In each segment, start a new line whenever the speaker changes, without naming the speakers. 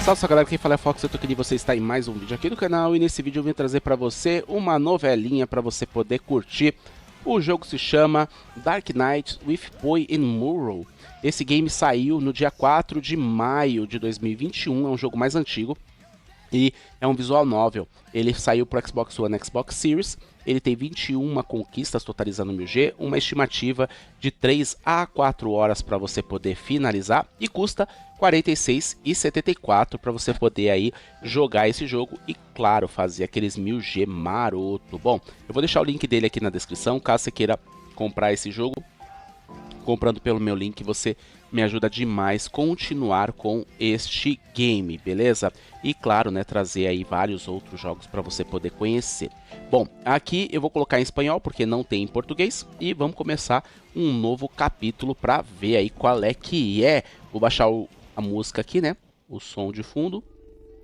Salve galera, quem fala é Fox, eu tô aqui e você está em mais um vídeo aqui do canal. E nesse vídeo eu vim trazer pra você uma novelinha pra você poder curtir. O jogo se chama Dark Knight with Poe and Munro. Esse game saiu no dia 4 de maio de 2021, é um jogo mais antigo. E é um visual novel. Ele saiu para o Xbox One e Xbox Series. Ele tem 21 conquistas, totalizando 1000G. Uma estimativa de 3 a 4 horas para você poder finalizar. E custa R$ 46,74 para você poder aí jogar esse jogo. E claro, fazer aqueles 1000G maroto. Bom, eu vou deixar o link dele aqui na descrição. Caso você queira comprar esse jogo, comprando pelo meu link, você me ajuda demais continuar com este game, beleza? E claro, né, trazer aí vários outros jogos para você poder conhecer. Bom, aqui eu vou colocar em espanhol porque não tem em português e vamos começar um novo capítulo para ver aí qual é que é. Vou baixar a música aqui, né? O som de fundo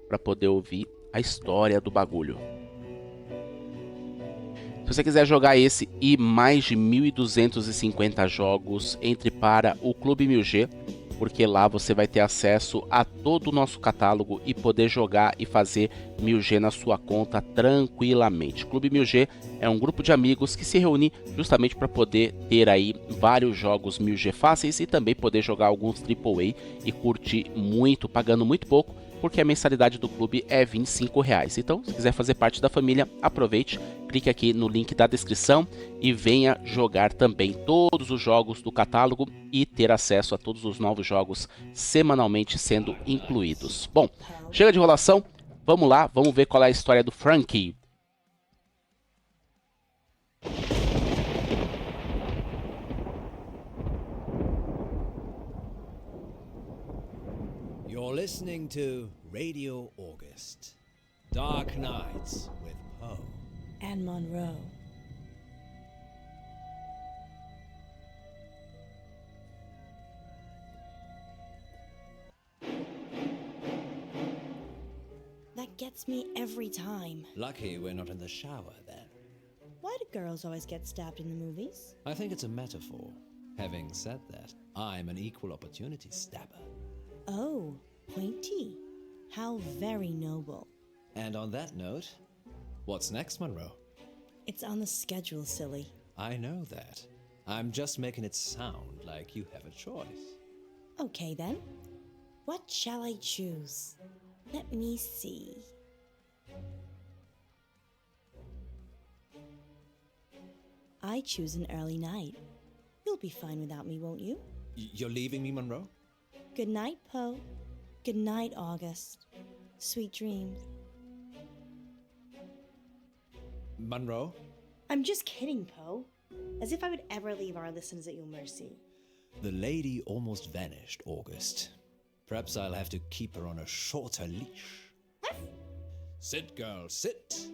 para poder ouvir a história do bagulho. Se você quiser jogar esse e mais de 1.250 jogos, entre para o Clube 1000G, porque lá você vai ter acesso a todo o nosso catálogo e poder jogar e fazer 1000G na sua conta tranquilamente. Clube 1000G é um grupo de amigos que se reúne justamente para poder ter aí vários jogos 1000G fáceis e também poder jogar alguns AAA e curtir muito, pagando muito pouco, porque a mensalidade do clube é R$ 25. Então, se quiser fazer parte da família, aproveite, clique aqui no link da descrição e venha jogar também todos os jogos do catálogo e ter acesso a todos os novos jogos semanalmente sendo incluídos. Bom, chega de enrolação, vamos lá, vamos ver qual é a história do Frankie.
You're listening to Radio August. Dark Nights with Poe
and Munro. That gets me every time.
Lucky we're not in the shower then.
Why do girls always get stabbed in the movies?
I think it's a metaphor. Having said that, I'm an equal opportunity stabber.
Oh, pointy. How very noble.
And on that note, what's next, Munro?
It's on the schedule, silly.
I know that. I'm just making it sound like you have a choice.
Okay then. What shall I choose? Let me see. I choose an early night. You'll be fine without me, won't you?
You're leaving me, Munro?
Good night, Poe. Good night, August. Sweet dreams.
Munro?
I'm just kidding, Poe. As if I would ever leave our listeners at your mercy.
The lady almost vanished, August. Perhaps I'll have to keep her on a shorter leash. Sit, girl, sit.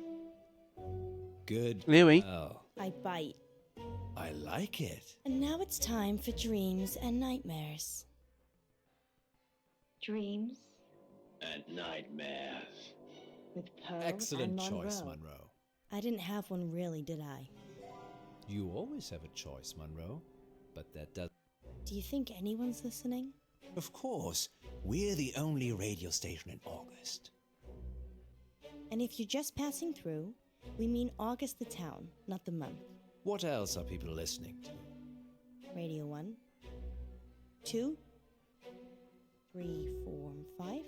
Good.
Well.
I bite.
I like it.
And now it's time for dreams and nightmares.
Dreams
and nightmares.
With Poe
Excellent
and Munro.
choice, Munro.
I didn't have one really, did I?
You always have a choice, Munro. But that does...
Do you think anyone's listening?
Of course. We're the only radio station in August.
And if you're just passing through, we mean August the town, not the month.
What else are people listening to?
Radio 1, 2, 3, 4, 5.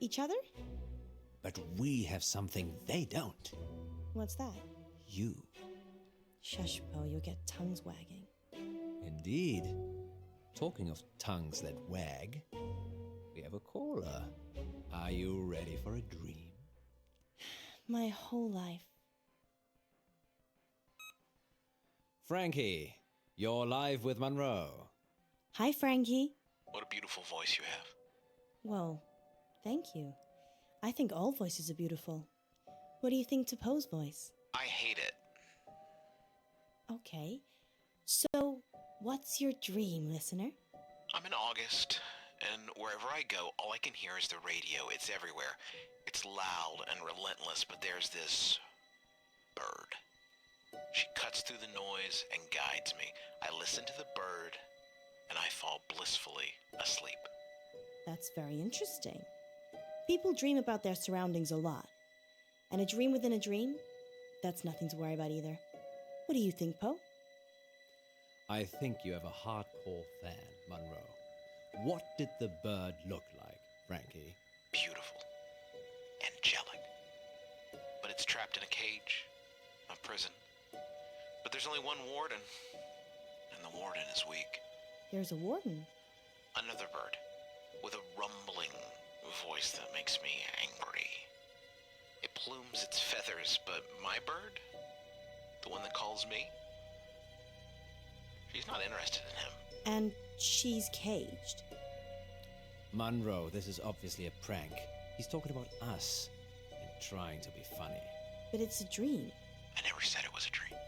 Each other?
But we have something they don't.
What's that?
You.
Shush, Poe, you'll get tongues wagging.
Indeed. Talking of tongues that wag, we have a caller. Are you ready for a dream?
My whole life.
Frankie, you're live with Munro.
Hi, Frankie.
What a beautiful voice you have.
Well, thank you. I think all voices are beautiful. What do you think to Poe's voice?
I hate it.
Okay. So, what's your dream, listener?
I'm in August, and wherever I go, all I can hear is the radio. It's everywhere. It's loud and relentless, but there's this bird. She cuts through the noise and guides me. I listen to the bird, and I fall blissfully asleep.
That's very interesting. People dream about their surroundings a lot. And a dream within a dream? That's nothing to worry about either. What do you think, Poe?
I think you have a hardcore fan, Munro. What did the bird look like, Frankie?
Beautiful. Angelic. But it's trapped in a cage. A prison. But there's only one warden. And the warden is weak.
There's a warden.
Another bird. With a rumbling voice that makes me angry. It plumes its feathers, but my bird? The one that calls me? She's not interested in him.
And she's caged.
Munro, this is obviously a prank. He's talking about us and trying to be funny.
But it's a dream.
I never said it was a dream.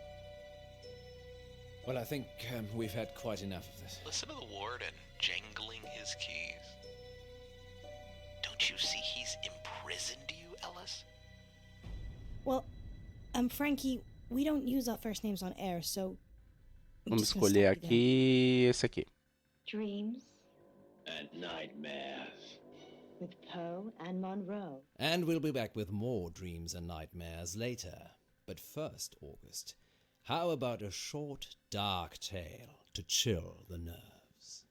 Well, I think we've had quite enough of this.
Listen to the warden jangling his keys. Don't you see he's imprisoned you, Ellis?
Well, Frankie, we don't use our first names on air, so... I'm
Vamos
just gonna
escolher
stop you there.
aqui esse aqui.
Dreams
And nightmares.
with Poe and Munro.
And we'll be back with more dreams and nightmares later. But first, August, how about a short, dark tale to chill the nerves?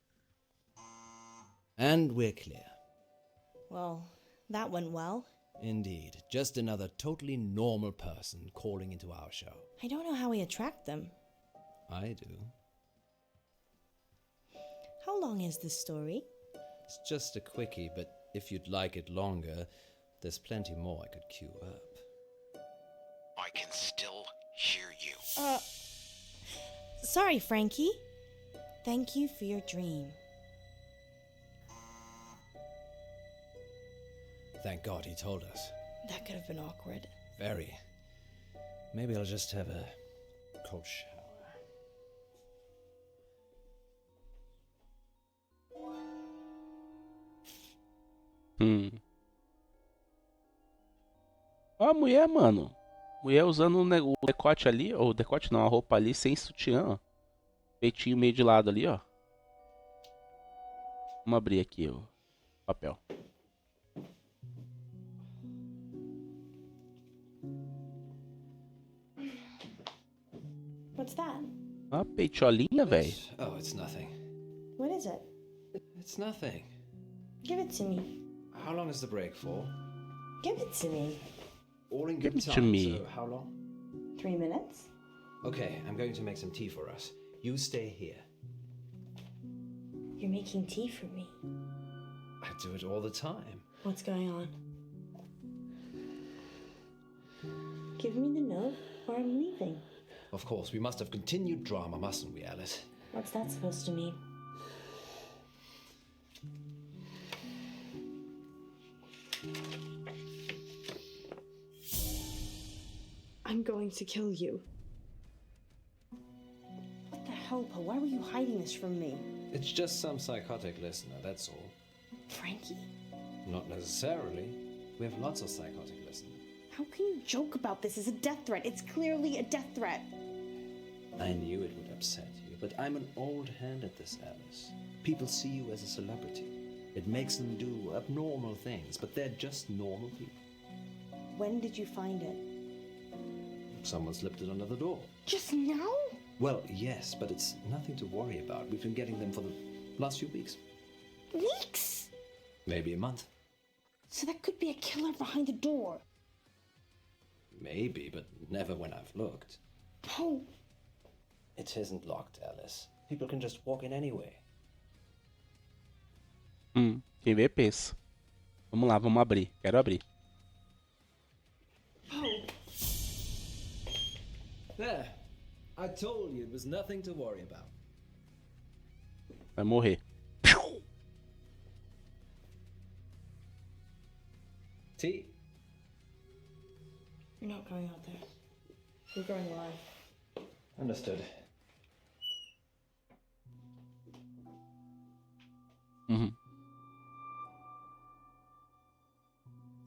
And we're clear.
Well, that went well.
Indeed, just another totally normal person calling into our show.
I don't know how we attract them.
I do.
How long is this story?
It's just a quickie, but if you'd like it longer, there's plenty more I could queue up.
I can still hear you.
Sorry, Frankie. Thank you for your dream.
Thank God he told us.
That could have been awkward.
Very. Maybe I'll just have a cold shower.
Ó a mulher, mano. Mulher usando o decote ali, ou o decote não, a roupa ali sem sutiã, ó. Peitinho meio de lado ali, ó. Vamos abrir aqui o papel.
What's that?
Ó a peitiolinha, velho.
Oh, it's nothing.
What is it?
It's nothing.
Give it to me.
How long is the break for?
Give it to me.
All in
Give
good
it to
time,
me.
so how long?
3 minutes?
Okay, I'm going to make some tea for us. You stay here.
You're making tea for me.
I do it all the time.
What's going on? Give me the note or I'm leaving.
Of course, we must have continued drama, mustn't we, Alice?
What's that supposed to mean? I'm going to kill you. What the hell, Poe? Why were you hiding this from me?
It's just some psychotic listener, that's all.
Frankie?
Not necessarily. We have lots of psychotic listeners.
How can you joke about this as a death threat? It's clearly a death threat.
I knew it would upset you, but I'm an old hand at this, Alice. People see you as a celebrity. It makes them do abnormal things, but they're just normal people.
When did you find it?
Someone slipped it under the door.
Just now?
Well, yes, but it's nothing to worry about. We've been getting them for the last few weeks.
Weeks?
Maybe a month.
So that could be a killer behind the door.
Maybe, but never when I've looked.
Poe.
It isn't locked, Alice. People can just walk in anyway.
Quem vê, pensa. Vamos lá, vamos abrir. Quero abrir.
Poe.
There. I told you it was nothing to worry about.
Vai morrer.
Tea?
You're not going out there. You're going live.
Understood.
I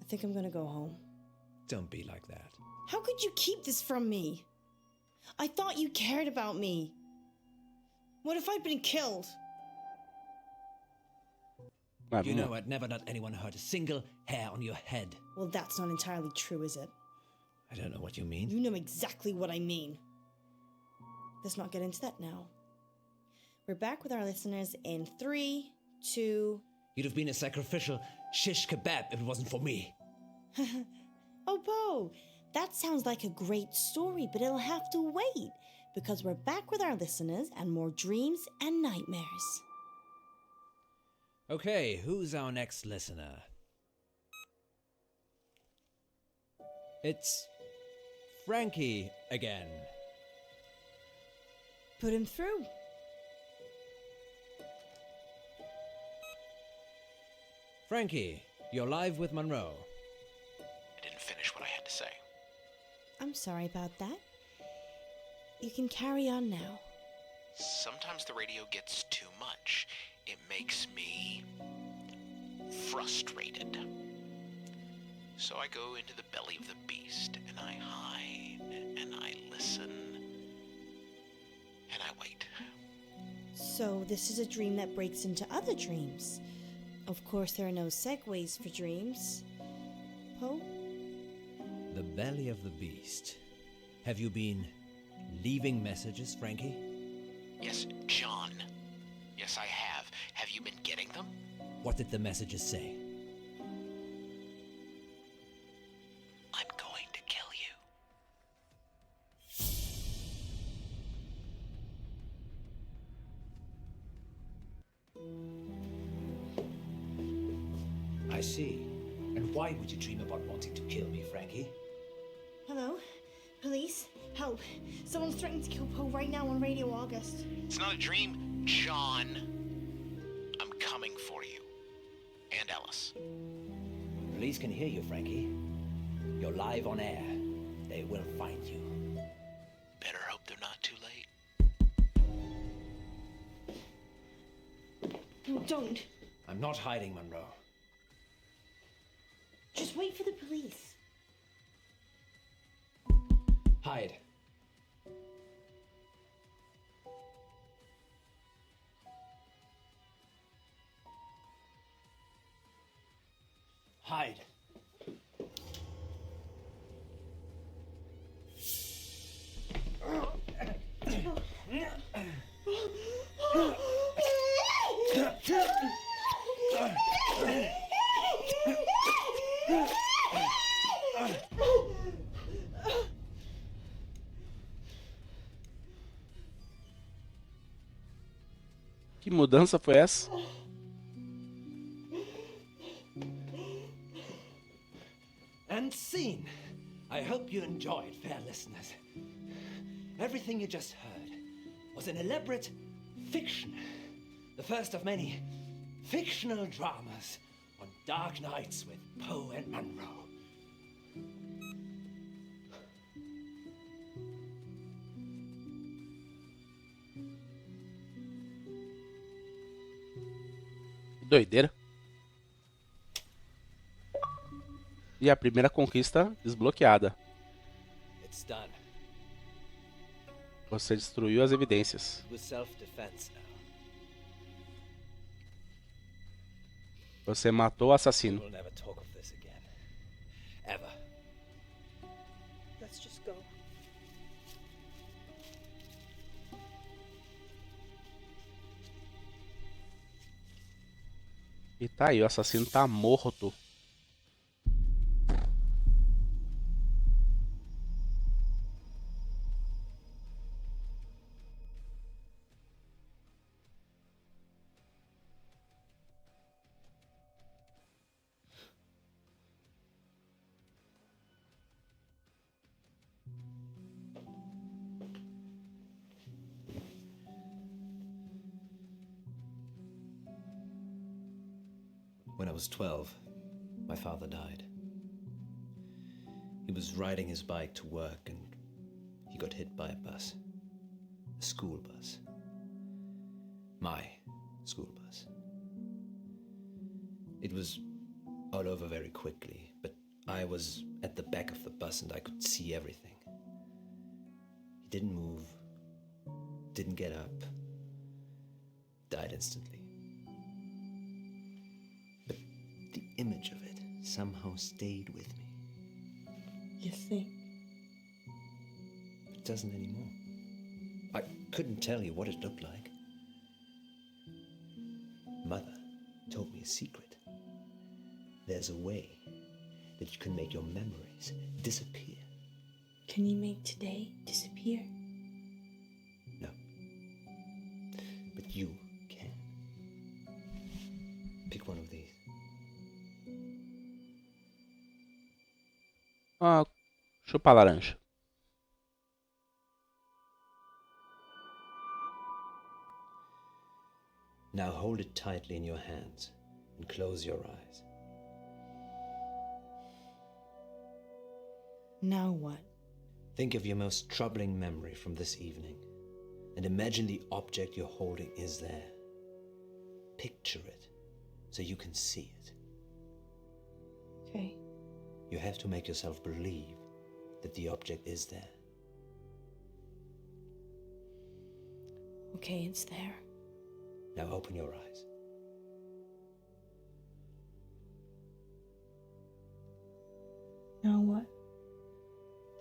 think I'm gonna go home.
Don't be like that.
How could you keep this from me? I thought you cared about me. What if I'd been killed?
Vai,
You
vamos
know
lá.
I'd never let anyone hurt a single hair on your head.
Well, that's not entirely true, is it?
I don't know what you mean.
You know exactly what I mean. Let's not get into that now. We're back with our listeners in 3, 2...
You'd have been a sacrificial shish kebab if it wasn't for me.
Oh, Poe, that sounds like a great story, but it'll have to wait, because we're back with our listeners and more dreams and nightmares.
Okay, who's our next listener? It's Frankie again.
Put him through.
Frankie, you're live with Munro.
I didn't finish what I had to say.
I'm sorry about that. You can carry on now.
Sometimes the radio gets too much. It makes me frustrated. So I go into the belly of the beast, and I hide, and I listen, and I wait.
So this is a dream that breaks into other dreams. Of course, there are no segues for dreams. Poe?
The belly of the beast. Have you been leaving messages, Frankie?
Yes, John. Yes, I have. Have you been getting them?
What did the messages say?
I'm going to kill you.
I see. And why would you dream about wanting to kill me, Frankie?
Hello? Police? Help. Someone's threatening to kill Poe right now on Radio August.
It's not a dream, John. I'm coming for you. And Alice.
Police can hear you, Frankie. You're live on air. They will find you.
Better hope they're not too late.
No, don't.
I'm not hiding, Munro.
Just wait for the police.
Hide. Hide.
Que mudança foi essa?
And scene. I hope you enjoyed, fair listeners. Everything you just heard was an elaborate fiction. The first of many fictional dramas on dark nights with Poe and Munro.
Doideira. E a primeira conquista desbloqueada.
It's done.
Você destruiu as evidências.
It was self-defense now.
Você matou o assassino.
We'll never talk of this again. Ever.
Let's just go.
E tá aí, o assassino tá morto.
When I was 12, my father died. He was riding his bike to work and he got hit by a bus. A school bus. My school bus. It was all over very quickly, but I was at the back of the bus and I could see everything. He didn't move, didn't get up, died instantly. image of it somehow stayed with me.
You think?
It doesn't anymore. I couldn't tell you what it looked like. Mother told me a secret. There's a way that you can make your memories disappear.
Can you make today disappear?
No. But you can. Pick one of these.
Ah, chupa laranja.
Now hold it tightly in your hands and close your eyes.
Now what?
Think of your most troubling memory from this evening and imagine the object you're holding is there. Picture it so you can see it.
Okay.
You have to make yourself believe that the object is there.
Okay, it's there.
Now open your eyes.
Now what?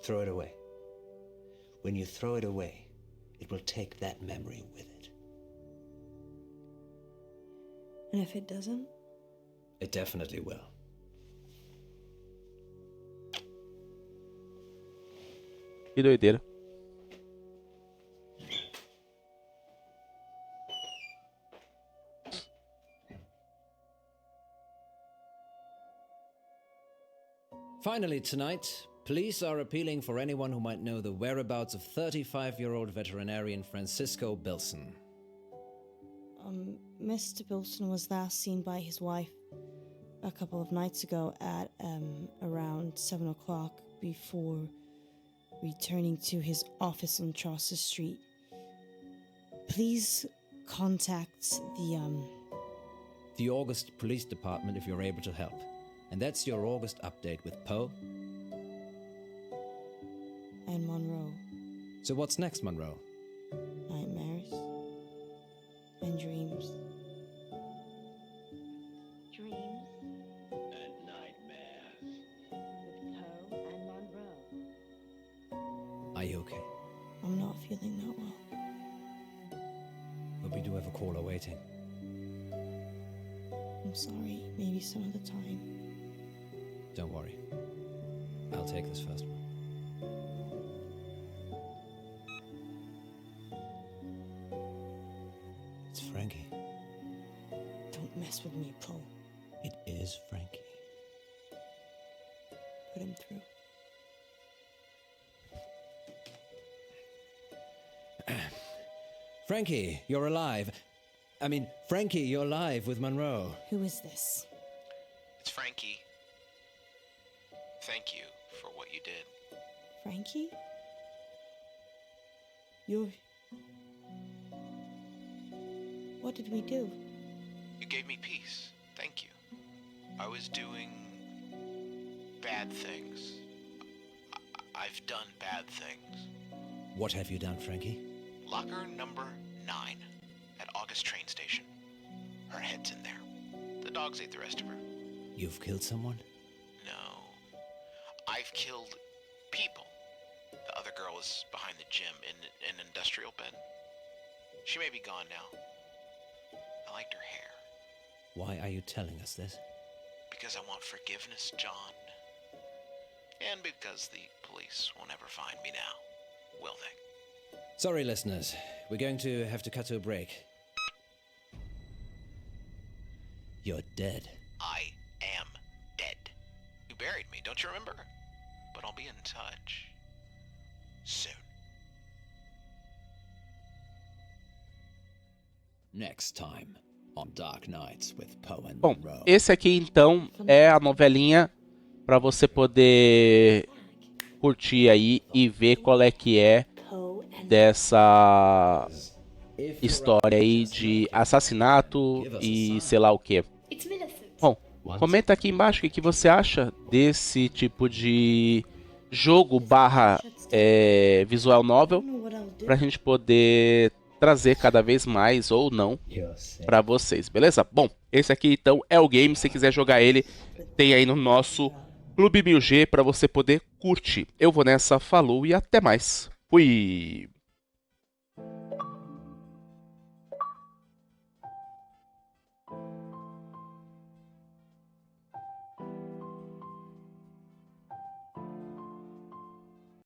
Throw it away. When you throw it away, it will take that memory with it.
And if it doesn't?
It definitely will.
Que doideira.
Finally tonight, police are appealing for anyone who might know the whereabouts of 35-year-old veterinarian Francisco Bilson.
Mr. Bilson was last seen by his wife a couple of nights ago at around 7 o'clock before returning to his office on Chaucer Street. Please contact
The August Police Department if you're able to help. And that's your August update with Poe.
and Munro.
So what's next, Munro?
Nightmares and dreams.
Dreams
And nightmares.
with Poe and Munro.
Are you okay?
I'm not feeling that well.
But we do have a caller waiting.
I'm sorry. Maybe some other time.
Don't worry. I'll take this first one. It's Frankie.
Don't mess with me, Poe.
It is Frankie.
Put him through.
Frankie, you're alive. Frankie, you're live with Munro.
Who is this?
It's Frankie. Thank you for what you did.
Frankie? You're... What did we do?
You gave me peace. Thank you. I was doing bad things. I've done bad things.
What have you done, Frankie?
Locker number 9 at August train station. Her head's in there. The dogs ate the rest of her.
You've killed someone?
No. I've killed people. The other girl is behind the gym in an industrial bed. She may be gone now. I liked her hair.
Why are you telling us this?
Because I want forgiveness, John. And because the police will never find me now, will they?
Sorry, listeners. We're going to have to cut to a break. You're dead.
I am dead. You buried me, don't you remember? But I'll be in touch. Soon.
Next time on Dark Nights with Poe and
Bom,
Munro.
esse aqui então é a novelinha para você poder curtir aí e ver qual é que é
Poe and
dessa história aí de assassinato e sei lá o que. Bom, comenta aqui embaixo o que você acha desse tipo de jogo barra visual novel,
I don't know what I'll do.
pra gente poder trazer cada vez mais ou não para vocês, beleza? Bom, esse aqui então é o game. Se quiser jogar ele, tem aí no nosso Clube 1000G para você poder curtir. Eu vou nessa, falou e até mais. Fui!